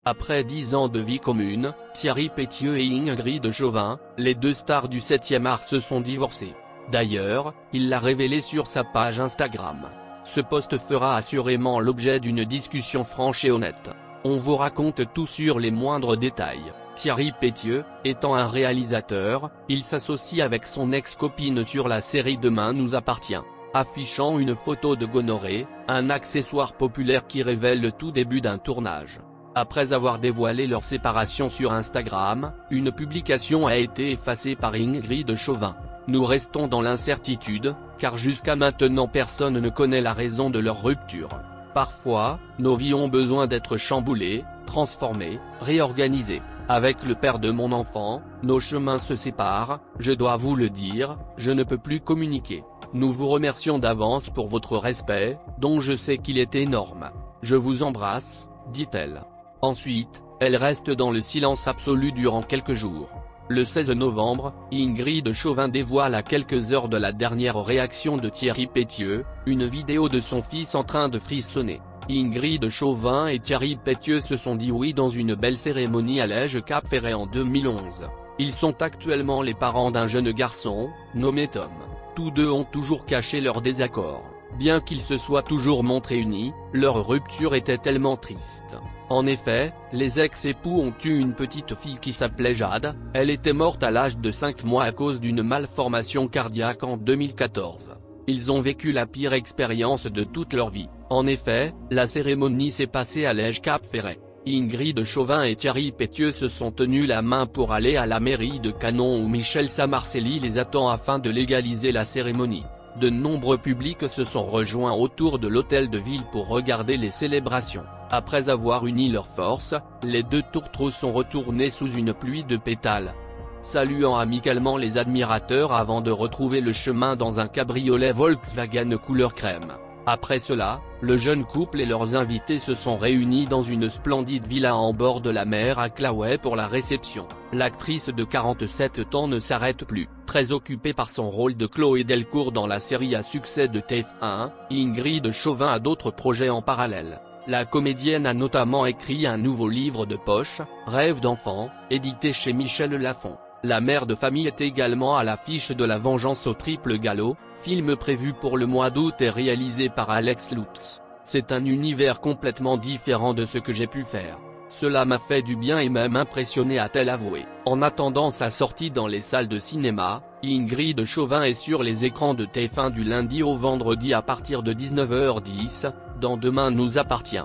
Après 10 ans de vie commune, Thierry Pétieux et Ingrid Chauvin, les deux stars du 7e art se sont divorcés. D'ailleurs, il l'a révélé sur sa page Instagram. Ce post fera assurément l'objet d'une discussion franche et honnête. On vous raconte tout sur les moindres détails. Thierry Pétieux, étant un réalisateur, il s'associe avec son ex-copine sur la série Demain nous appartient, affichant une photo de gonorrhée, un accessoire populaire qui révèle le tout début d'un tournage. Après avoir dévoilé leur séparation sur Instagram, une publication a été effacée par Ingrid Chauvin. Nous restons dans l'incertitude, car jusqu'à maintenant personne ne connaît la raison de leur rupture. Parfois, nos vies ont besoin d'être chamboulées, transformées, réorganisées. Avec le père de mon enfant, nos chemins se séparent, je dois vous le dire, je ne peux plus communiquer. Nous vous remercions d'avance pour votre respect, dont je sais qu'il est énorme. Je vous embrasse, dit-elle. Ensuite, elle reste dans le silence absolu durant quelques jours. Le 16 novembre, Ingrid Chauvin dévoile à quelques heures de la dernière réaction de Thierry Pétieux, une vidéo de son fils en train de frissonner. Ingrid Chauvin et Thierry Pétieux se sont dit oui dans une belle cérémonie à Lège-Cap-Ferret en 2011. Ils sont actuellement les parents d'un jeune garçon, nommé Tom. Tous deux ont toujours caché leur désaccord. Bien qu'ils se soient toujours montrés unis, leur rupture était tellement triste. En effet, les ex-époux ont eu une petite fille qui s'appelait Jade, elle était morte à l'âge de 5 mois à cause d'une malformation cardiaque en 2014. Ils ont vécu la pire expérience de toute leur vie. En effet, la cérémonie s'est passée à Lège-Cap-Ferret. Ingrid Chauvin et Thierry Pétieux se sont tenus la main pour aller à la mairie de Canon où Michel Samarcelli les attend afin de légaliser la cérémonie. De nombreux publics se sont rejoints autour de l'hôtel de ville pour regarder les célébrations. Après avoir uni leurs forces, les deux tourtereaux sont retournés sous une pluie de pétales, saluant amicalement les admirateurs avant de retrouver le chemin dans un cabriolet Volkswagen couleur crème. Après cela, le jeune couple et leurs invités se sont réunis dans une splendide villa en bord de la mer à Claouet pour la réception. L'actrice de 47 ans ne s'arrête plus. Très occupée par son rôle de Chloé Delcourt dans la série à succès de TF1, Ingrid Chauvin a d'autres projets en parallèle. La comédienne a notamment écrit un nouveau livre de poche, Rêve d'enfant, édité chez Michel Lafon. La mère de famille est également à l'affiche de La Vengeance au triple galop, film prévu pour le mois d'août et réalisé par Alex Lutz. C'est un univers complètement différent de ce que j'ai pu faire. Cela m'a fait du bien et même impressionné, a-t-elle avoué. En attendant sa sortie dans les salles de cinéma, Ingrid Chauvin est sur les écrans de TF1 du lundi au vendredi à partir de 19h10, dans Demain nous appartient.